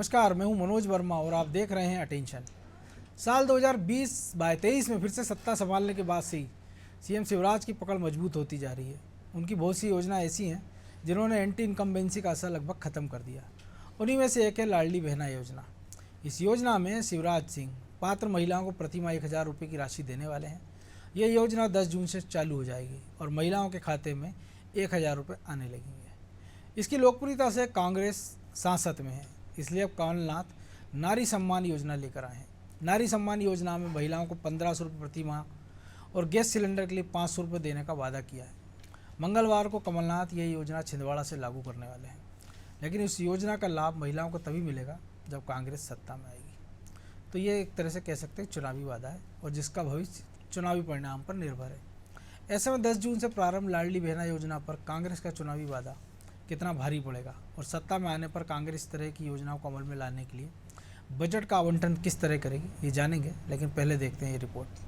नमस्कार, मैं हूं मनोज वर्मा और आप देख रहे हैं अटेंशन। साल 2020-23 में फिर से सत्ता संभालने के बाद से ही सीएम शिवराज की पकड़ मजबूत होती जा रही है। उनकी बहुत सी योजना ऐसी हैं जिन्होंने एंटी इनकम्बेंसी का असर लगभग ख़त्म कर दिया। उन्हीं में से एक है लाडली बहना योजना। इस योजना में शिवराज सिंह पात्र महिलाओं को प्रतिमाह 1000 रुपये की राशि देने वाले हैं। यह योजना 10 जून से चालू हो जाएगी और महिलाओं के खाते में 1000 रुपये आने लगेंगे। इसकी लोकप्रियता से कांग्रेस सांसद में है, इसलिए अब कमलनाथ नारी सम्मान योजना लेकर आए हैं। नारी सम्मान योजना में महिलाओं को 1500 रुपये प्रति माह और गैस सिलेंडर के लिए 500 रुपये देने का वादा किया है। मंगलवार को कमलनाथ यह योजना छिंदवाड़ा से लागू करने वाले हैं, लेकिन इस योजना का लाभ महिलाओं को तभी मिलेगा जब कांग्रेस सत्ता में आएगी। तो ये एक तरह से कह सकते हैं चुनावी वादा है और जिसका भविष्य चुनावी परिणाम पर निर्भर है। ऐसे में 10 जून से प्रारंभ लाडली बहना योजना पर कांग्रेस का चुनावी वादा कितना भारी पड़ेगा और सत्ता में आने पर कांग्रेस इस तरह की योजनाओं को अमल में लाने के लिए बजट का आवंटन किस तरह करेगी, ये जानेंगे। लेकिन पहले देखते हैं ये रिपोर्ट।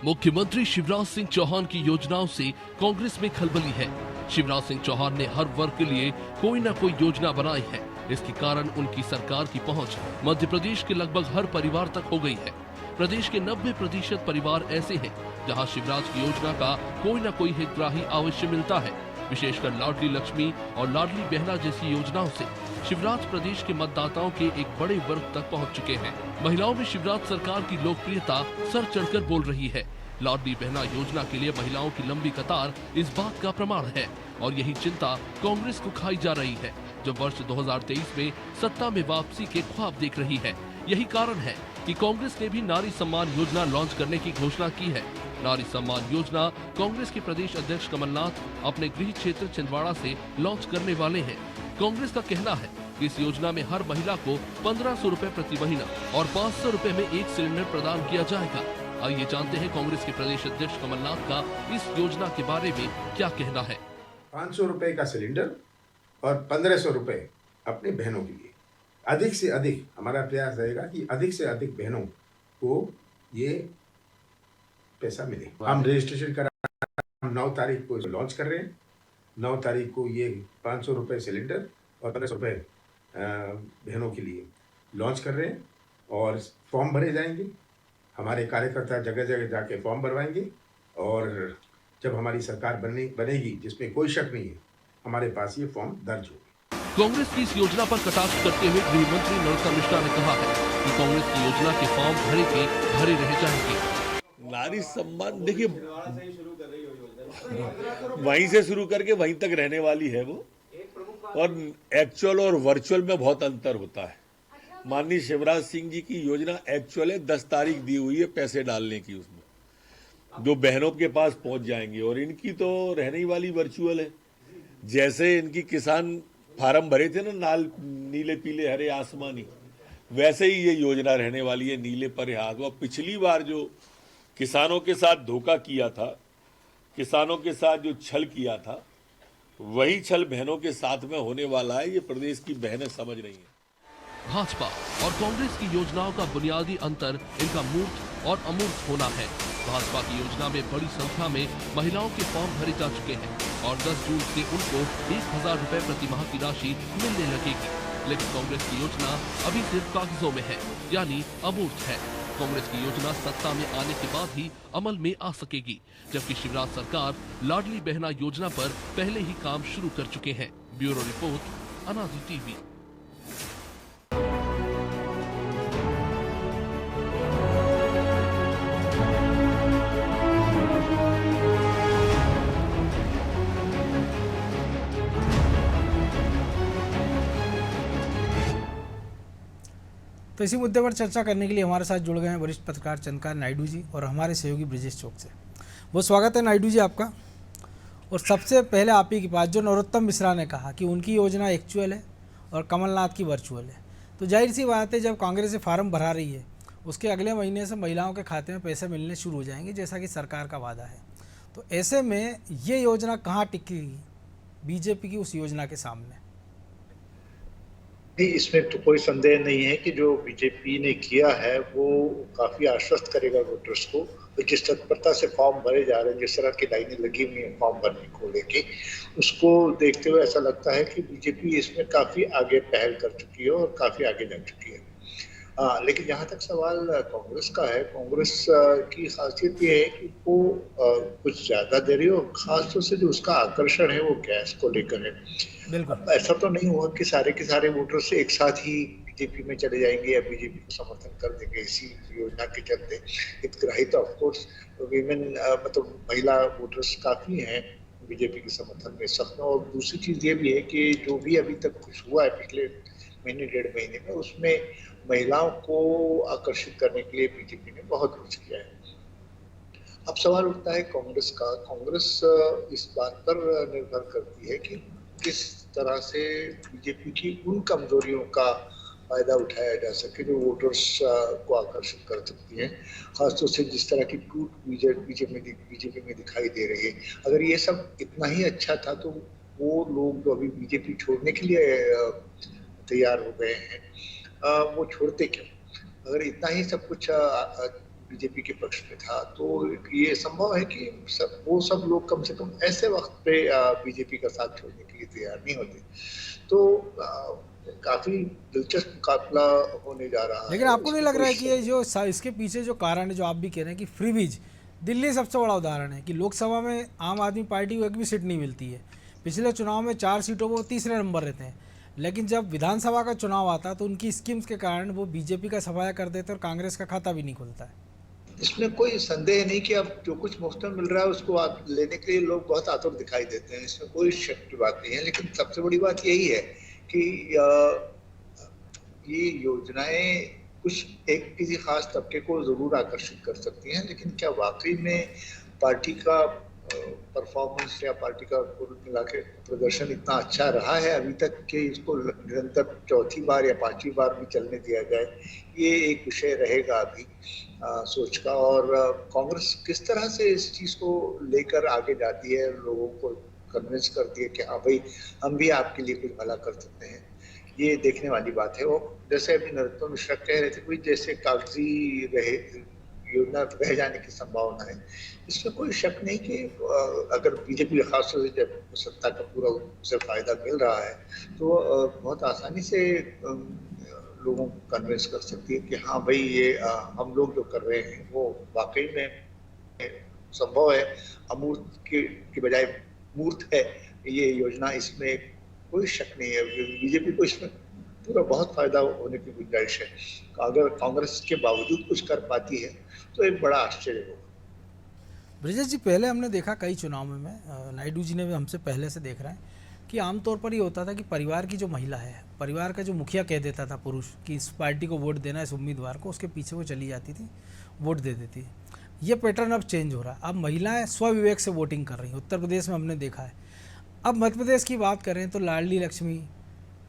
मुख्यमंत्री शिवराज सिंह चौहान की योजनाओं से कांग्रेस में खलबली है। शिवराज सिंह चौहान ने हर वर्ग के लिए कोई न कोई योजना बनाई है। इसके कारण उनकी सरकार की पहुंच मध्य प्रदेश के लगभग हर परिवार तक हो गई है। प्रदेश के 90% परिवार ऐसे हैं जहां शिवराज की योजना का कोई न कोई हितग्राही अवश्य मिलता है। विशेषकर लाडली लक्ष्मी और लाडली बहना जैसी योजनाओं से शिवराज प्रदेश के मतदाताओं के एक बड़े वर्ग तक पहुंच चुके हैं। महिलाओं में शिवराज सरकार की लोकप्रियता सर चढ़कर बोल रही है। लाडली बहना योजना के लिए महिलाओं की लंबी कतार इस बात का प्रमाण है और यही चिंता कांग्रेस को खाई जा रही है, जो वर्ष 2023 में सत्ता में वापसी के ख्वाब देख रही है। यही कारण है कि कांग्रेस ने भी नारी सम्मान योजना लॉन्च करने की घोषणा की है। नारी सम्मान योजना कांग्रेस के प्रदेश अध्यक्ष कमलनाथ अपने गृह क्षेत्र छिंदवाड़ा से लॉन्च करने वाले हैं। कांग्रेस का कहना है कि इस योजना में हर महिला को 1500 रुपए प्रति महीना और 500 रुपए में एक सिलेंडर प्रदान किया जाएगा। आइए जानते हैं कांग्रेस के प्रदेश अध्यक्ष कमलनाथ का इस योजना के बारे में क्या कहना है। 500 रुपए का सिलेंडर और 1500 रुपए अपने बहनों के लिए। अधिक से अधिक हमारा प्रयास रहेगा कि अधिक से अधिक बहनों को ये पैसा मिले। हम रजिस्ट्रेशन करा, हम 9 तारीख को लॉन्च कर रहे हैं। 9 तारीख को ये 500 रुपए सिलेंडर और 1500 रुपए बहनों के लिए लॉन्च कर रहे हैं और फॉर्म भरे जाएंगे। हमारे कार्यकर्ता जगह जगह जाके फॉर्म भरवाएंगे और जब हमारी सरकार बनेगी, जिसमें कोई शक नहीं है, हमारे पास ये फॉर्म दर्ज होगा। कांग्रेस की इस योजना पर कटाक्ष करते हुए गृह मंत्री नरोत्तम मिश्रा ने कहा है कि कांग्रेस की योजना के फॉर्म भरे रह जाएंगे। नारी सम्मान देखिए वहीं से शुरू करके वहीं तक रहने वाली है वो, और एक्चुअल और वर्चुअल में बहुत अंतर होता है। माननीय शिवराज सिंह जी की योजना एक्चुअल है, 10 तारीख दी हुई है पैसे डालने की, उसमें जो बहनों के पास पहुंच जाएंगे, और इनकी तो रहने वाली वर्चुअल है। जैसे इनकी किसान फार्म भरे थे ना, नीले पीले हरे आसमानी, वैसे ही ये योजना रहने वाली है, नीले पर हाथ। और पिछली बार जो किसानों के साथ धोखा किया था, किसानों के साथ जो छल किया था, वही छल बहनों के साथ में होने वाला है। ये प्रदेश की बहनें समझ रही हैं। भाजपा और कांग्रेस की योजनाओं का बुनियादी अंतर इनका मूर्त और अमूर्त होना है। भाजपा की योजना में बड़ी संख्या में महिलाओं के फॉर्म भरे जा चुके हैं और 10 जून से उनको 1000 रुपए प्रति माह की राशि मिलने लगेगी। लेकिन कांग्रेस की योजना अभी सिर्फ कागजों में है, यानी अमूर्त है। कांग्रेस की योजना सत्ता में आने के बाद ही अमल में आ सकेगी, जबकि शिवराज सरकार लाडली बहना योजना पर पहले ही काम शुरू कर चुके हैं। ब्यूरो रिपोर्ट, अनादि टीवी। तो इसी मुद्दे पर चर्चा करने के लिए हमारे साथ जुड़ गए हैं वरिष्ठ पत्रकार चंद्रकांत नायडू जी और हमारे सहयोगी ब्रिजेश चौक से। बहुत स्वागत है नायडू जी आपका। और सबसे पहले आप ही की बात, जो नरोत्तम मिश्रा ने कहा कि उनकी योजना एक्चुअल है और कमलनाथ की वर्चुअल है, तो जाहिर सी बात है जब कांग्रेस से फार्म भरा रही है उसके अगले महीने से महिलाओं के खाते में पैसे मिलने शुरू हो जाएंगे, जैसा कि सरकार का वादा है। तो ऐसे में ये योजना कहाँ टिकेगी बीजेपी की उस योजना के सामने? नहीं, इसमें तो कोई संदेह नहीं है कि जो बीजेपी ने किया है वो काफी आश्वस्त करेगा वोटर्स को। तो जिस तत्परता से फॉर्म भरे जा रहे हैं, जिस तरह की लाइनें लगी हुई हैं फॉर्म भरने को लेके, उसको देखते हुए ऐसा लगता है कि बीजेपी इसमें काफी आगे पहल कर चुकी है और काफी आगे जा चुकी है। लेकिन जहाँ तक सवाल कांग्रेस का है, कांग्रेस की खासियत ये है कि वो कुछ ज्यादा दे रही है और खासतौर से जो उसका आकर्षण है वो गैस को लेकर है। बिल्कुल। ऐसा तो नहीं हुआ कि सारे के सारे वोटर्स एक साथ ही बीजेपी में चले जाएंगे या बीजेपी को समर्थन कर देंगे इसी योजना के चलते। हितग्राही तो ऑफकोर्स वीमेन मतलब महिला वोटर्स काफी हैं बीजेपी के समर्थन में सब में। और दूसरी चीज ये भी है कि जो भी अभी तक कुछ हुआ है पिछले महीने डेढ़ महीने में, उसमें महिलाओं को आकर्षित करने के लिए बीजेपी ने बहुत कुछ किया है। अब सवाल उठता है कांग्रेस का। कांग्रेस इस बात पर निर्भर करती है कि किस तरह से बीजेपी की उन कमजोरियों का फायदा उठाया जा सके जो वोटर्स को आकर्षित कर सकती हैं, खासतौर से जिस तरह की टूट बीजेपी में दिखाई दे रही है। अगर ये सब इतना ही अच्छा था तो वो लोग जो अभी बीजेपी छोड़ने के लिए तैयार हो गए हैं, वो छोड़ते क्यों? अगर इतना ही सब कुछ बीजेपी के पक्ष में था तो ये संभव है कि वो सब लोग कम से कम ऐसे वक्त पे बीजेपी का साथ छोड़ने के लिए तैयार नहीं होते। तो काफी दिलचस्प मुकाबला होने जा रहा है। लेकिन आपको नहीं लग रहा है कि ये जो इसके पीछे जो कारण है, जो आप भी कह रहे हैं कि फ्रीबीज, दिल्ली सबसे बड़ा उदाहरण है कि लोकसभा में आम आदमी पार्टी को एक भी सीट नहीं मिलती है। पिछले चुनाव में 4 सीटों पर वो तीसरे नंबर रहते हैं, लेकिन जब विधानसभा का चुनाव आता तो उनकी स्कीम्स के कारण वो बीजेपी का सफाया कर देते और कांग्रेस का खाता भी नहीं खुलता है। इसमें कोई संदेह नहीं कि अब जो कुछ मुफ्त में मिल रहा है उसको आप लेने के लिए लोग बहुत आतुर दिखाई देते हैं, इसमें कोई शक की बात नहीं है। लेकिन सबसे बड़ी बात यही है कि ये योजनाएं कुछ एक किसी खास तबके को जरूर आकर्षित कर सकती हैं, लेकिन क्या वाकई में पार्टी का परफॉर्मेंस या पार्टी का कुल मिला के प्रदर्शन इतना अच्छा रहा है अभी तक कि इसको निरंतर चौथी बार या पांचवी बार भी चलने दिया जाए, ये एक विषय रहेगा अभी सोच का। और कांग्रेस किस तरह से इस चीज को लेकर आगे जाती है, लोगों को कन्विंस करती है कि हाँ भाई हम भी आपके लिए कुछ भला कर सकते हैं, ये देखने वाली बात है। वो जैसे अभी नरोत्तम मिश्रा कह रहे थे, कोई जैसे कागजी रहे योजना रह जाने की संभावना है, इसमें कोई शक नहीं कि अगर बीजेपी खासतौर से जब सत्ता का पूरा उसे फायदा मिल रहा है तो बहुत आसानी से लोगों को कन्विंस कर सकती है कि हाँ भाई ये हम लोग जो कर रहे हैं वो वाकई में संभव है, अमूर्त की बजाय मूर्त है ये योजना, इसमें कोई शक नहीं है। बीजेपी को इसमें पूरा बहुत फायदा होने की गुंजाइश है। अगर कांग्रेस के बावजूद कुछ कर पाती है तो एक बड़ा आश्चर्य होगा। ब्रिजेश जी, पहले हमने देखा कई चुनाव में, नायडू जी ने भी हमसे पहले से देख रहे हैं कि आमतौर पर ये होता था कि परिवार की जो महिला है, परिवार का जो मुखिया कह देता था पुरुष कि इस पार्टी को वोट देना है, इस उम्मीदवार को, उसके पीछे वो चली जाती थी, वोट दे देती थी। ये पैटर्न अब चेंज हो रहा है, अब महिलाएं स्वविवेक से वोटिंग कर रही हैं। उत्तर प्रदेश में हमने देखा है। अब मध्य प्रदेश की बात करें तो लाडली लक्ष्मी,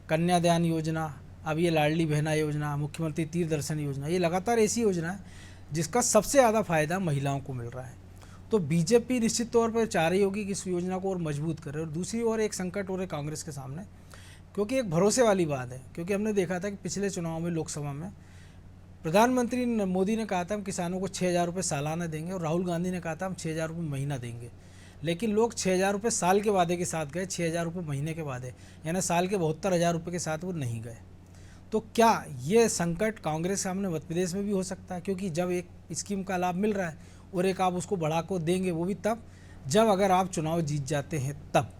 कन्यादान योजना, अब ये लाडली बहना योजना, मुख्यमंत्री तीर्थ दर्शन योजना, ये लगातार ऐसी योजना है जिसका सबसे ज़्यादा फायदा महिलाओं को मिल रहा है। तो बीजेपी निश्चित तौर पर चाह रही होगी कि इस योजना को और मजबूत करे। और दूसरी ओर एक संकट हो रहा है कांग्रेस के सामने, क्योंकि एक भरोसे वाली बात है, क्योंकि हमने देखा था कि पिछले चुनाव में लोकसभा में प्रधानमंत्री मोदी ने कहा था हम किसानों को 6,000 रुपये सालाना देंगे, और राहुल गांधी ने कहा था हम 6,000 रुपये महीना देंगे। लेकिन लोग 6,000 रुपये साल के वादे के साथ गए, 6,000 रुपये महीने के वादे, यानी साल के 72,000 रुपये के साथ वो नहीं गए। तो क्या ये संकट कांग्रेस सामने मध्य प्रदेश में भी हो सकता है? क्योंकि जब एक स्कीम का लाभ मिल रहा है और एक आप उसको बढ़ा को देंगे, वो भी तब जब अगर आप चुनाव जीत जाते हैं तब।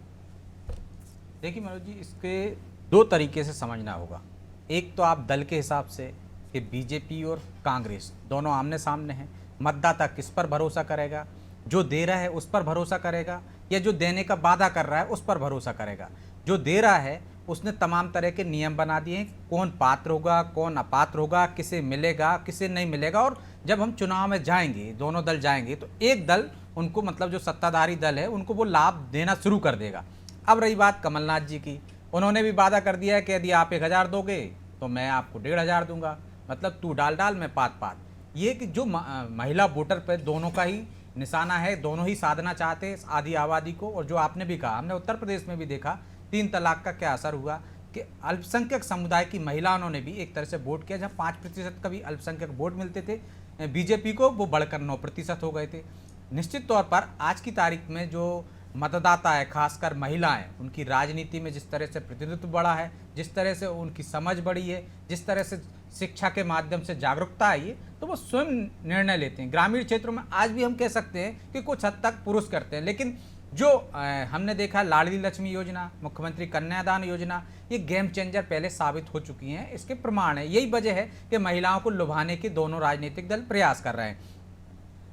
देखिए मनोज जी, इसके दो तरीके से समझना होगा। एक तो आप दल के हिसाब से कि बीजेपी और कांग्रेस दोनों आमने सामने हैं, मतदाता किस पर भरोसा करेगा, जो दे रहा है उस पर भरोसा करेगा या जो देने का वादा कर रहा है उस पर भरोसा करेगा। जो दे रहा है उसने तमाम तरह के नियम बना दिए हैं, कौन पात्र होगा, कौन अपात्र होगा, किसे मिलेगा, किसे नहीं मिलेगा। और जब हम चुनाव में जाएंगे, दोनों दल जाएंगे, तो एक दल उनको, मतलब जो सत्ताधारी दल है, उनको वो लाभ देना शुरू कर देगा। अब रही बात कमलनाथ जी की, उन्होंने भी वादा कर दिया है कि यदि आप 1,000 दोगे तो मैं आपको 1,500 दूंगा, मतलब तू डाल डाल मैं पात पात। ये कि जो महिला वोटर पर दोनों का ही निशाना है, दोनों ही साधना चाहते हैं आधी आबादी को। और जो आपने भी कहा, हमने उत्तर प्रदेश में भी देखा 3 तलाक का क्या असर हुआ, कि अल्पसंख्यक समुदाय की महिलाओं ने भी एक तरह से वोट किया। जहाँ 5% का भी अल्पसंख्यक वोट मिलते थे बीजेपी को, वो बढ़कर 9% हो गए थे। निश्चित तौर पर आज की तारीख में जो मतदाता है, खासकर महिलाएं, उनकी राजनीति में जिस तरह से प्रतिनिधित्व बढ़ा है, जिस तरह से उनकी समझ बढ़ी है, जिस तरह से शिक्षा के माध्यम से जागरूकता आई है, तो वो स्वयं निर्णय लेते हैं। ग्रामीण क्षेत्रों में आज भी हम कह सकते हैं कि कुछ हद तक पुरुष करते हैं, लेकिन जो हमने देखा लाडली लक्ष्मी योजना, मुख्यमंत्री कन्यादान योजना, ये गेम चेंजर पहले साबित हो चुकी हैं। इसके प्रमाण है। यही वजह है कि महिलाओं को लुभाने के दोनों राजनीतिक दल प्रयास कर रहे हैं।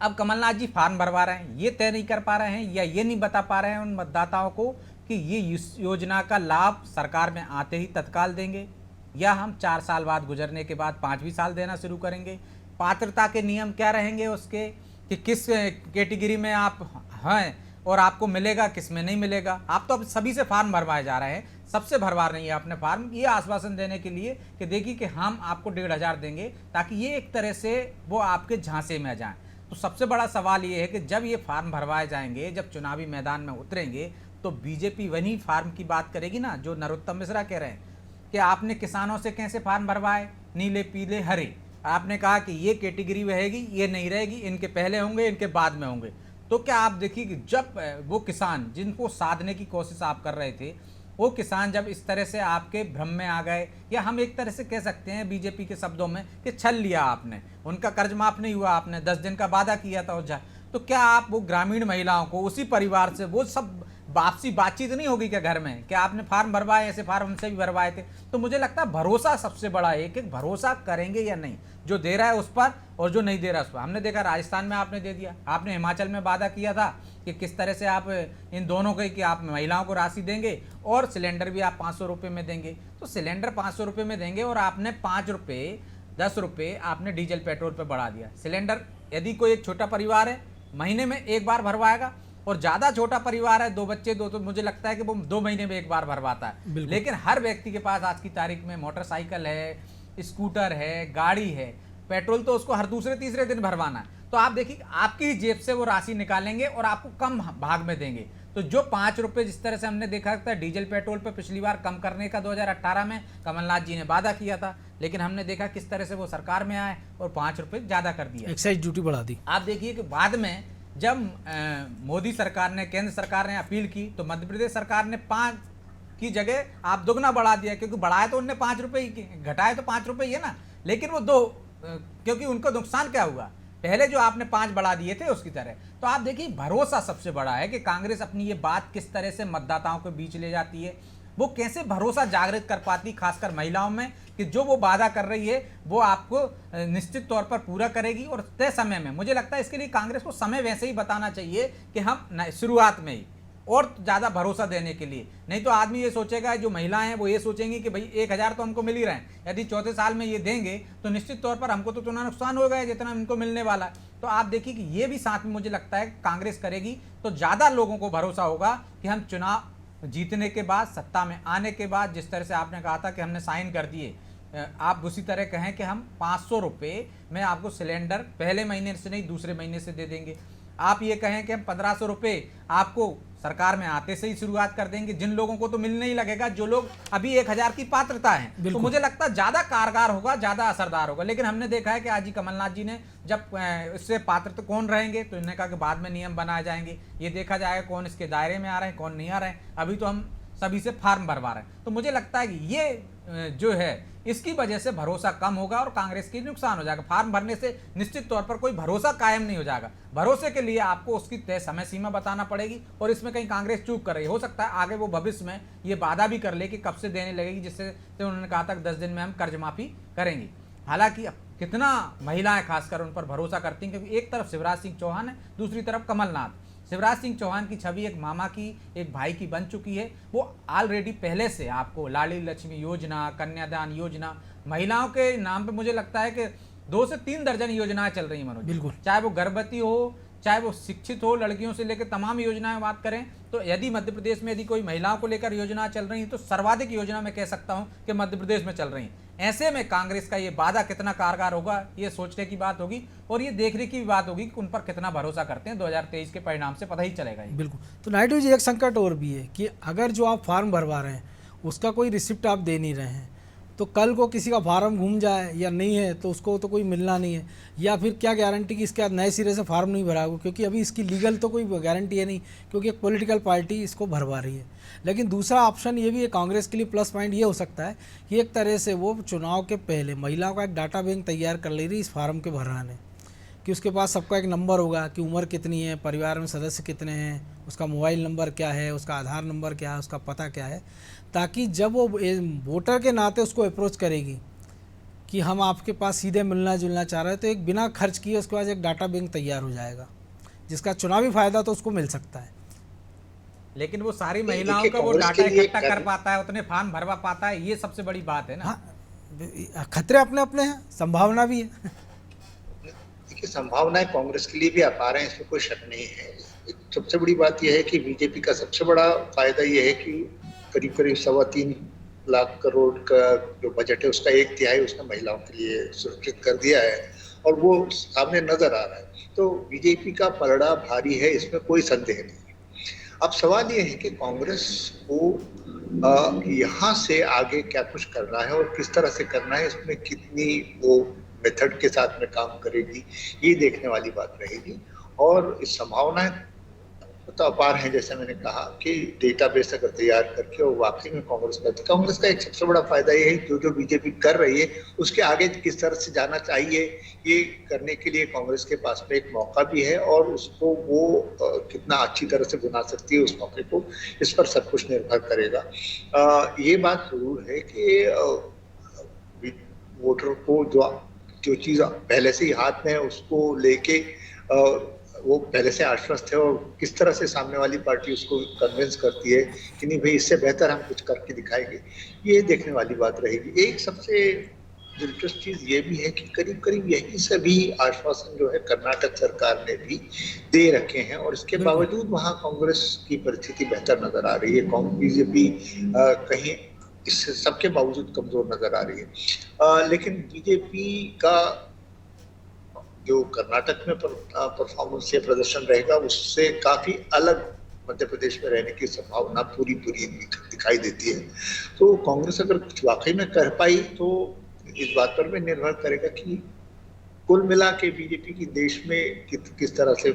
अब कमलनाथ जी फॉर्म भरवा रहे हैं, ये तय नहीं कर पा रहे हैं या ये नहीं बता पा रहे हैं उन मतदाताओं को कि ये योजना का लाभ सरकार में आते ही तत्काल देंगे या हम 4 साल बाद गुजरने के बाद 5वीं साल देना शुरू करेंगे। पात्रता के नियम क्या रहेंगे उसके, कि किस कैटेगरी में आप हैं और आपको मिलेगा, किस में नहीं मिलेगा। आप तो अब सभी से फार्म भरवाए जा रहे हैं, सबसे भरवा रही है आपने फार्म, ये आश्वासन देने के लिए कि देखिए कि हम आपको 1,500 देंगे, ताकि ये एक तरह से वो आपके झांसे में आ जाएं। तो सबसे बड़ा सवाल ये है कि जब ये फार्म भरवाए जाएंगे, जब चुनावी मैदान में उतरेंगे, तो बीजेपी वही फार्म की बात करेगी ना, जो नरोत्तम मिश्रा कह रहे हैं कि आपने किसानों से कैसे फार्म भरवाए, नीले पीले हरे, आपने कहा कि ये कैटेगरी रहेगी, ये नहीं रहेगी, इनके पहले होंगे, इनके बाद में होंगे। तो क्या आप देखिए कि जब वो किसान जिनको साधने की कोशिश आप कर रहे थे, वो किसान जब इस तरह से आपके भ्रम में आ गए, या हम एक तरह से कह सकते हैं बीजेपी के शब्दों में कि छल लिया आपने, उनका कर्ज माफ नहीं हुआ, आपने 10 दिन का वादा किया था उज्जैन, तो क्या आप वो ग्रामीण महिलाओं को उसी परिवार से वो सब वापसी बातचीत नहीं होगी क्या घर में, क्या आपने फार्म भरवाए, ऐसे फार्म हमसे भी भरवाए थे। तो मुझे लगता है भरोसा सबसे बड़ा है कि भरोसा करेंगे या नहीं, जो दे रहा है उस पर और जो नहीं दे रहा है उस पर। हमने देखा राजस्थान में आपने दे दिया, आपने हिमाचल में वादा किया था कि किस तरह से आप इन दोनों के, कि आप महिलाओं को राशि देंगे और सिलेंडर भी आप 500 रुपये में देंगे। तो सिलेंडर 500 रुपये में देंगे और आपने 5 रुपये 10 रुपये आपने डीजल पेट्रोल पर बढ़ा दिया। सिलेंडर यदि कोई एक छोटा परिवार है महीने में एक बार भरवाएगा, और ज़्यादा छोटा परिवार है, 2 बच्चे 2, तो मुझे लगता है कि वो 2 महीने में एक बार भरवाता है। लेकिन हर व्यक्ति के पास आज की तारीख में मोटरसाइकिल है, स्कूटर है, गाड़ी है, पेट्रोल तो उसको हर दूसरे तीसरे दिन भरवाना है। तो आप देखिए आपकी ही जेब से वो राशि निकालेंगे और आपको कम भाग में देंगे। तो जो 5 रुपये जिस तरह से हमने देखा था डीजल पेट्रोल पे पिछली बार कम करने का 2018 में कमलनाथ जी ने वादा किया था, लेकिन हमने देखा किस तरह से वो सरकार में आए और 5 रुपये ज़्यादा कर दिया, एक्साइज ड्यूटी बढ़ा दी। आप देखिए कि बाद में जब मोदी सरकार ने, केंद्र सरकार ने अपील की, तो मध्य प्रदेश सरकार ने 5 की जगह आप दुगना बढ़ा दिया, क्योंकि बढ़ाया तो उनने 5 रुपये ही, घटाए तो 5 रुपये ही है ना, लेकिन वो 2, क्योंकि उनको नुकसान क्या हुआ, पहले जो आपने 5 बढ़ा दिए थे उसकी तरह। तो आप देखिए भरोसा सबसे बड़ा है कि कांग्रेस अपनी ये बात किस तरह से मतदाताओं के बीच ले जाती है, वो कैसे भरोसा जागृत कर पाती, खासकर महिलाओं में, कि जो वो वादा कर रही है वो आपको निश्चित तौर पर पूरा करेगी और तय समय में। मुझे लगता है इसके लिए कांग्रेस को समय वैसे ही बताना चाहिए कि हम शुरुआत में ही, और ज़्यादा भरोसा देने के लिए। नहीं तो आदमी ये सोचेगा, जो महिलाएं हैं वो ये सोचेंगी कि भाई 1,000 तो हमको मिल ही रहे हैं, यदि चौथे साल में ये देंगे तो निश्चित तौर पर हमको तो उतना नुकसान हो गया जितना इनको मिलने वाला है। तो आप देखिए कि ये भी साथ में मुझे लगता है कांग्रेस करेगी तो ज़्यादा लोगों को भरोसा होगा कि हम चुनाव जीतने के बाद, सत्ता में आने के बाद, जिस तरह से आपने कहा था कि हमने साइन कर दिए, आप उसी तरह कहें कि हम 500 रुपये में आपको सिलेंडर पहले महीने से नहीं दूसरे महीने से दे देंगे। आप ये कहें कि हम 1500 रुपये आपको सरकार में आते से ही शुरुआत कर देंगे, जिन लोगों को तो मिलने ही लगेगा जो लोग अभी 1000 की पात्रता है। तो मुझे लगता है ज़्यादा कारगर होगा, ज़्यादा असरदार होगा। लेकिन हमने देखा है कि आज ही कमलनाथ जी ने जब इससे पात्र कौन रहेंगे, तो इन्होंने कहा कि बाद में नियम बनाए जाएंगे, ये देखा जाएगा कौन इसके दायरे में आ रहे हैं, कौन नहीं आ रहे हैं। अभी तो हम सभी से फार्म भरवा रहे हैं। तो मुझे लगता है कि ये जो है इसकी वजह से भरोसा कम होगा और कांग्रेस की नुकसान हो जाएगा। फार्म भरने से निश्चित तौर पर कोई भरोसा कायम नहीं हो जाएगा। भरोसे के लिए आपको उसकी तय समय सीमा बताना पड़ेगी, और इसमें कहीं कांग्रेस चूक कर रही हो सकता है आगे वो भविष्य में ये वादा भी कर ले कि कब से देने लगेगी, जिससे तो उन्होंने कहा था 10 दिन में हम कर्ज माफी करेंगे। हालांकि कितना महिलाएं खासकर उन पर भरोसा करती हैं, क्योंकि एक तरफ शिवराज सिंह चौहान है, दूसरी तरफ कमलनाथ। शिवराज सिंह चौहान की छवि एक मामा की, एक भाई की बन चुकी है। वो ऑलरेडी पहले से आपको लाडली लक्ष्मी योजना, कन्यादान योजना, महिलाओं के नाम पे मुझे लगता है कि 2 से 3 दर्जन योजनाएं चल रही हैं मनोज। बिल्कुल, चाहे वो गर्भवती हो, चाहे वो शिक्षित हो, लड़कियों से लेकर तमाम योजनाएं बात करें तो यदि मध्य प्रदेश में यदि कोई महिलाओं को लेकर योजना चल रही है तो सर्वाधिक योजना मैं कह सकता हूं कि मध्य प्रदेश में चल रही है। ऐसे में कांग्रेस का ये वादा कितना कारगर होगा, ये सोचने की बात होगी और ये देखने की बात होगी कि उन पर कितना भरोसा करते हैं। 2023 के परिणाम से पता ही चलेगा। बिल्कुल। तो नायडू जी एक संकट और भी है कि अगर जो आप फार्म भरवा रहे हैं उसका कोई रिसिप्ट आप दे नहीं रहे हैं, तो कल को किसी का फार्म घूम जाए या नहीं है तो उसको तो कोई मिलना नहीं है, या फिर क्या गारंटी कि इसके बाद नए सिरे से फार्म नहीं भरा होगा, क्योंकि अभी इसकी लीगल तो कोई गारंटी है नहीं, क्योंकि एक पॉलिटिकल पार्टी इसको भरवा रही है। लेकिन दूसरा ऑप्शन ये भी है, कांग्रेस के लिए प्लस पॉइंट ये हो सकता है कि एक तरह से वो चुनाव के पहले महिलाओं का एक डाटा बैंक तैयार कर ले रही इस फार्म के भराने, कि उसके पास सबका एक नंबर होगा कि उम्र कितनी है, परिवार में सदस्य कितने हैं, उसका मोबाइल नंबर क्या है, उसका आधार नंबर क्या है, उसका पता क्या है, ताकि जब वो वोटर के नाते उसको अप्रोच करेगी कि हम आपके पास सीधे मिलना जुलना चाह रहे हैं, तो एक बिना खर्च किए उसके पास एक डाटा बैंक तैयार हो जाएगा, जिसका चुनावी फायदा तो उसको मिल सकता है। लेकिन वो सारी महिलाओं का वो डाटा इकट्ठा कर पाता है, उतने फॉर्म भरवा पाता है, ये सबसे बड़ी बात है ना। हाँ, खतरे अपने अपने हैं, संभावना भी है। देखिए, संभावनाएं कांग्रेस के लिए भी अपार हैं, इसमें कोई शक नहीं है। सबसे बड़ी बात यह है कि बीजेपी का सबसे बड़ा फायदा यह है कि करीब करीब 3.25 लाख करोड़ का जो बजट है उसका 1/3 उसने महिलाओं के लिए सुरक्षित कर दिया है, और वो सामने नजर आ रहा है। तो बीजेपी का पलड़ा भारी है, इसमें कोई संदेह नहीं है। अब सवाल ये है कि कांग्रेस को यहाँ से आगे क्या कुछ करना है और किस तरह से करना है, इसमें कितनी वो मेथड के साथ में काम करेगी, ये देखने वाली बात रहेगी। और इस संभावनाएं तो अपार हैं, जैसे मैंने कहा कि डेटाबेस अगर तैयार करके और वाकई में कांग्रेस का एक सबसे बड़ा फायदा ये है, जो बीजेपी कर रही है उसके आगे किस तरह से जाना चाहिए, ये करने के लिए कांग्रेस के पास में एक मौका भी है, और उसको वो कितना अच्छी तरह से बना सकती है उस मौके को, इस पर सब कुछ निर्भर करेगा। ये बात जरूर है कि वोटर को जो चीज पहले से ही हाथ में है उसको लेके वो पहले से आश्वस्त है, और किस तरह से सामने वाली पार्टी उसको कन्विंस करती है कि नहीं भाई इससे बेहतर हम कुछ करके दिखाएंगे, ये देखने वाली बात रहेगी। एक सबसे दिलचस्प चीज ये भी है कि करीब करीब यही सभी आश्वासन जो है कर्नाटक सरकार ने भी दे रखे हैं, और इसके बावजूद वहाँ कांग्रेस की परिस्थिति बेहतर नजर आ रही है। बीजेपी कहीं इस सबके बावजूद कमजोर नजर आ रही है। लेकिन बीजेपी का जो कर्नाटक में परफॉर्मेंस या प्रदर्शन रहेगा उससे काफी अलग मध्य प्रदेश में रहने की संभावना पूरी दिखाई देती है। तो कांग्रेस अगर कुछ वाकई में कर पाई तो इस बात पर भी निर्भर करेगा कि कुल मिला के बीजेपी की देश में किस तरह से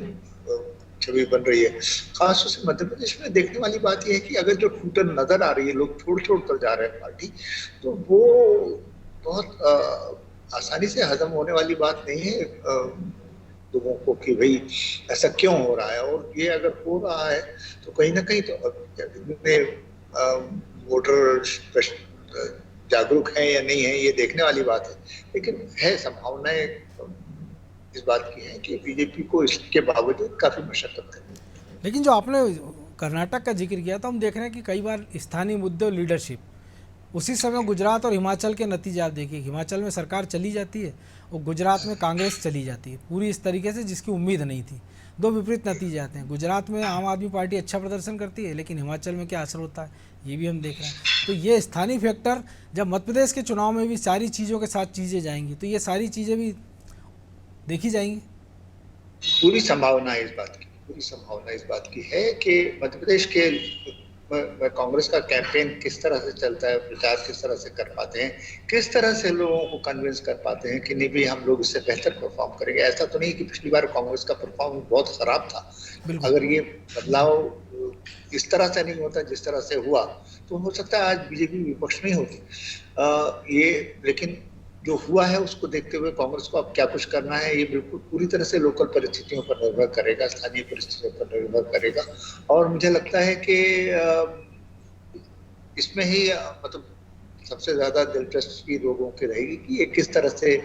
छवि बन रही है। खासतौर से मध्य प्रदेश में देखने वाली बात यह है कि अगर जो टूटन नजर आ रही है, लोग छोड़ कर जा रहे हैं पार्टी, तो वो बहुत आसानी से हजम होने वाली बात नहीं है लोगों को कि भाई ऐसा क्यों हो रहा है। और ये अगर हो रहा है तो कहीं ना कहीं तो वोटर जागरूक है या नहीं है ये देखने वाली बात है, लेकिन है संभावनाएं इस बात की है कि बीजेपी को इसके बावजूद काफी मशक्कत करनी है। लेकिन जो आपने कर्नाटक का जिक्र किया तो हम देख रहे हैं कि कई बार स्थानीय मुद्दे और लीडरशिप, उसी समय गुजरात और हिमाचल के नतीजे आप देखिए, हिमाचल में सरकार चली जाती है और गुजरात में कांग्रेस चली जाती है पूरी इस तरीके से जिसकी उम्मीद नहीं थी। दो विपरीत नतीजे आते हैं। गुजरात में आम आदमी पार्टी अच्छा प्रदर्शन करती है, लेकिन हिमाचल में क्या असर होता है ये भी हम देख रहे हैं। तो ये स्थानीय फैक्टर, जब मध्य प्रदेश के चुनाव में भी सारी चीज़ों के साथ चीज़ें जाएंगी तो ये सारी चीज़ें भी देखी जाएंगी। पूरी संभावना इस बात की है कि मध्य प्रदेश के कांग्रेस का कैंपेन किस तरह से चलता है, प्रचार किस तरह से कर पाते हैं, किस तरह से लोगों को कन्विंस कर पाते हैं कि नहीं भी हम लोग इससे बेहतर परफॉर्म करेंगे। ऐसा तो नहीं कि पिछली बार कांग्रेस का परफॉर्मेंस बहुत खराब था। अगर ये बदलाव इस तरह से नहीं होता जिस तरह से हुआ तो हो सकता है आज बीजेपी विपक्ष में होती ये, लेकिन जो हुआ है उसको देखते हुए कांग्रेस को अब क्या कुछ करना है ये बिल्कुल पूरी तरह से लोकल परिस्थितियों पर निर्भर करेगा, स्थानीय परिस्थितियों पर निर्भर करेगा। और मुझे लगता है कि इसमें ही मतलब सबसे ज्यादा दिलचस्पी लोगों की रहेगी कि ये किस तरह से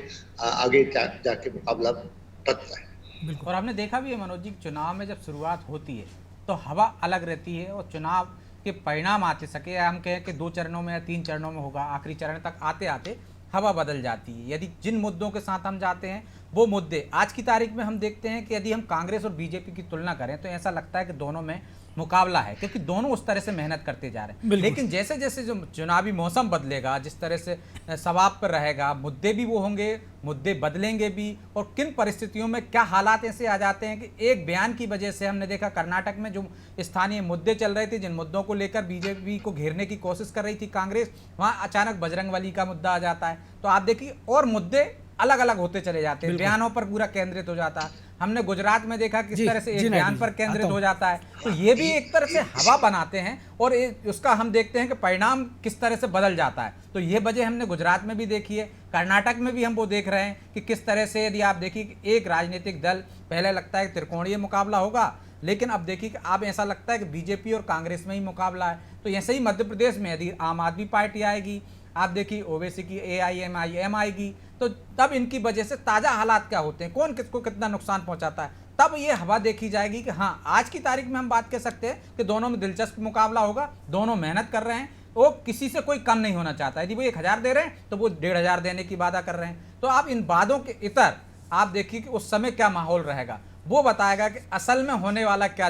आगे जाके मुकाबला बनता है। और हमने देखा भी है मनोज जी, चुनाव में जब शुरुआत होती है तो हवा अलग रहती है और चुनाव के परिणाम आते सके, हम कहें कि 2 चरणों में या 3 चरणों में होगा, आखिरी चरण तक आते आते हवा बदल जाती है। यदि जिन मुद्दों के साथ हम जाते हैं वो मुद्दे आज की तारीख में हम देखते हैं कि यदि हम कांग्रेस और बीजेपी की तुलना करें तो ऐसा लगता है कि दोनों में मुकाबला है, क्योंकि दोनों उस तरह से मेहनत करते जा रहे हैं। लेकिन जैसे जैसे जो चुनावी मौसम बदलेगा, जिस तरह से सवाब पर रहेगा, मुद्दे भी वो होंगे, मुद्दे बदलेंगे भी, और किन परिस्थितियों में क्या हालात ऐसे आ जाते हैं कि एक बयान की वजह से हमने देखा कर्नाटक में जो स्थानीय मुद्दे चल रहे थे, जिन मुद्दों को लेकर बीजेपी को घेरने की कोशिश कर रही थी कांग्रेस, वहाँ अचानक बजरंगबली का मुद्दा आ जाता है। तो आप देखिए और मुद्दे अलग अलग होते चले जाते हैं, बयानों पर पूरा केंद्रित हो जाता है। हमने गुजरात में देखा किस तरह से एक बयान पर केंद्रित हो जाता है। तो ये भी एक तरह से हवा बनाते हैं और उसका हम देखते हैं कि परिणाम किस तरह से बदल जाता है। तो ये वजह हमने गुजरात में भी देखी है, कर्नाटक में भी हम वो देख रहे हैं कि किस तरह से यदि आप देखिए कि एक राजनीतिक दल, पहले लगता है त्रिकोणीय मुकाबला होगा, लेकिन अब देखिए कि अब ऐसा लगता है कि बीजेपी और कांग्रेस में ही मुकाबला है। तो ऐसे ही मध्य प्रदेश में यदि आम आदमी पार्टी आएगी, आप देखिए ओवैसी की AIMIM आएगी, तो तब इनकी वजह से ताज़ा हालात क्या होते हैं, कौन किसको कितना नुकसान पहुंचाता है, तब ये हवा देखी जाएगी कि हाँ आज की तारीख में हम बात कर सकते हैं कि दोनों में दिलचस्प मुकाबला होगा। दोनों मेहनत कर रहे हैं, वो किसी से कोई कम नहीं होना चाहता। यदि वो 1000 दे रहे हैं तो वो 1500 देने की वादा कर रहे हैं। तो आप इन वादों के इतर आप देखिए कि उस समय क्या माहौल रहेगा, वो बताएगा कि असल में होने क्या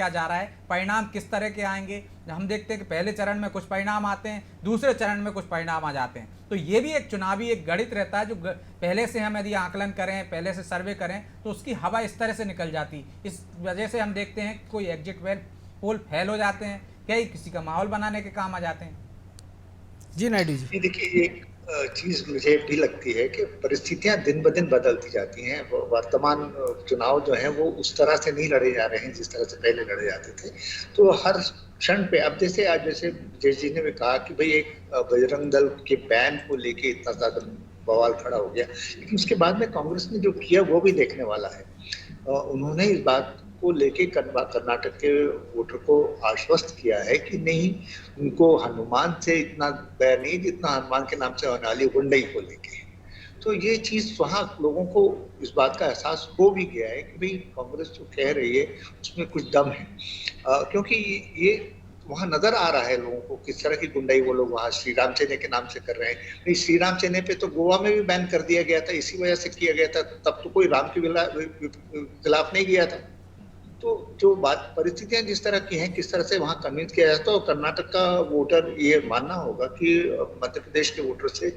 जा रहा है, परिणाम किस तरह के आएंगे। हम देखते हैं कि पहले चरण में कुछ परिणाम आते हैं, दूसरे चरण में कुछ परिणाम आ जाते हैं। तो ये भी एक चुनावी एक गणित रहता है, जो पहले से हम यदि आकलन करें, पहले से सर्वे करें, तो उसकी हवा इस तरह से निकल जाती। इस वजह से हम देखते हैं कोई एग्जिट पोल फेल हो जाते हैं, क्या किसी का माहौल बनाने के काम आ जाते हैं। जी नायडू जी, देखिए एक चीज मुझे भी लगती है कि परिस्थितियां दिन ब दिन बदलती जाती हैं। वर्तमान चुनाव जो है वो उस तरह से नहीं लड़े जा रहे हैं जिस तरह से पहले लड़े जाते थे। तो हर क्षण पे अब जैसे आज जैसे जय जी ने भी कहा कि भाई एक बजरंग दल के बैन को लेके इतना ज्यादा बवाल खड़ा हो गया, लेकिन उसके बाद में कांग्रेस ने जो किया वो भी देखने वाला है। उन्होंने इस बात को लेके कर्नाटक के वोटर को आश्वस्त किया है कि नहीं, उनको हनुमान से इतना बैर नहीं जितना हनुमान के नाम से होने वाली गुंडई को लेके। तो ये चीज वहाँ लोगों को इस बात का एहसास हो भी गया है कि भाई कांग्रेस जो कह रही है उसमें कुछ दम है, क्योंकि ये वहाँ नजर आ रहा है लोगों को किस तरह की गुंडाई वो लोग वहाँ श्री राम सेने के नाम से कर रहे हैं। नहीं, श्री राम सेने पे तो गोवा में भी बैन कर दिया गया था, इसी वजह से किया गया था, तब तो कोई राम के खिलाफ नहीं गया था। तो जो बात परिस्थितियां जिस तरह की हैं, किस तरह से वहाँ कन्विंस किया जाता है, तो कर्नाटक का वोटर ये मानना होगा कि मध्य प्रदेश के वोटर से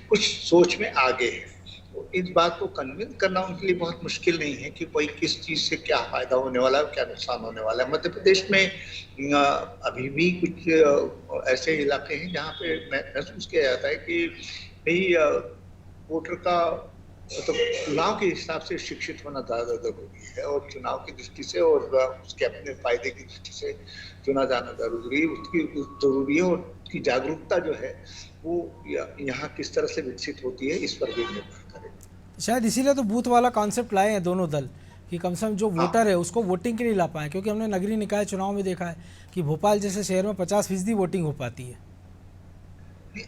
कुछ सोच में आगे है। तो इस बात को कन्विंस करना उनके लिए बहुत मुश्किल नहीं है कि कोई किस चीज से क्या फायदा होने वाला है, क्या नुकसान होने वाला है। मध्य प्रदेश में अभी भी कुछ ऐसे इलाके हैं जहाँ पे महसूस किया जाता है कि भाई वोटर का तो चुनाव के हिसाब से शिक्षित होना ज्यादा जरूरी है, और चुनाव की दृष्टि से और उसके अपने फायदे की दृष्टि से चुना जाना जरूरी है, जरूरी है। और उसकी जागरूकता जो है वो यहाँ किस तरह से विकसित होती है इस पर भी निर्भर करेगा। शायद इसीलिए तो बूथ वाला कॉन्सेप्ट लाए हैं दोनों दल कि कम से कम जो वोटर है उसको वोटिंग के लिए ला पाए, क्योंकि हमने नगरीय निकाय चुनाव में देखा है कि भोपाल जैसे शहर में 50% वोटिंग हो पाती है।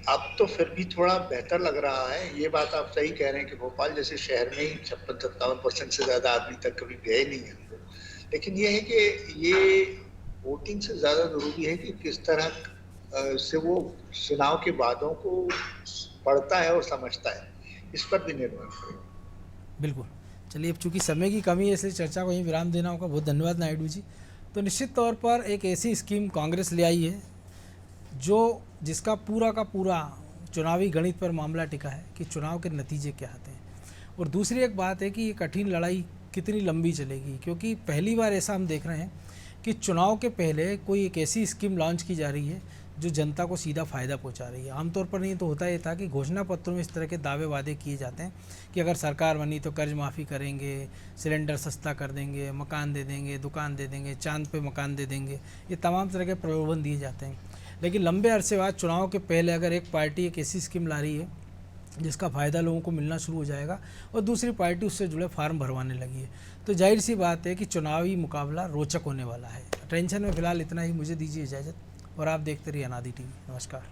अब तो फिर भी थोड़ा बेहतर लग रहा है। ये बात आप सही कह रहे हैं कि भोपाल जैसे शहर में ही 56-57% से ज्यादा आदमी तक कभी गए नहीं है, लेकिन ये है कि ये वोटिंग से ज्यादा जरूरी है कि किस तरह से वो चुनाव के वादों को पढ़ता है और समझता है, इस पर भी निर्भर करेगा। बिल्कुल। चलिए, अब चूंकि समय की कमी है इसलिए चर्चा को यहीं विराम देना होगा। बहुत धन्यवाद नायडू जी। तो निश्चित तौर पर एक ऐसी स्कीम कांग्रेस ले आई है जिसका पूरा का पूरा चुनावी गणित पर मामला टिका है कि चुनाव के नतीजे क्या आते हैं। और दूसरी एक बात है कि ये कठिन लड़ाई कितनी लंबी चलेगी, क्योंकि पहली बार ऐसा हम देख रहे हैं कि चुनाव के पहले कोई एक ऐसी स्कीम लॉन्च की जा रही है जो जनता को सीधा फ़ायदा पहुंचा रही है। आमतौर पर नहीं तो होता ये था कि घोषणा पत्रों में इस तरह के दावे वादे किए जाते हैं कि अगर सरकार बनी तो कर्ज माफ़ी करेंगे, सिलेंडर सस्ता कर देंगे, मकान दे देंगे, दुकान दे देंगे, चांद पे मकान दे देंगे, ये तमाम तरह के प्रलोभन दिए जाते हैं। लेकिन लंबे अरसे बाद चुनाव के पहले अगर एक पार्टी एक ऐसी स्कीम ला रही है जिसका फ़ायदा लोगों को मिलना शुरू हो जाएगा और दूसरी पार्टी उससे जुड़े फार्म भरवाने लगी है, तो जाहिर सी बात है कि चुनावी मुकाबला रोचक होने वाला है। टेंशन में फिलहाल इतना ही, मुझे दीजिए इजाज़त और आप देखते रहिए अनादि टीवी। नमस्कार।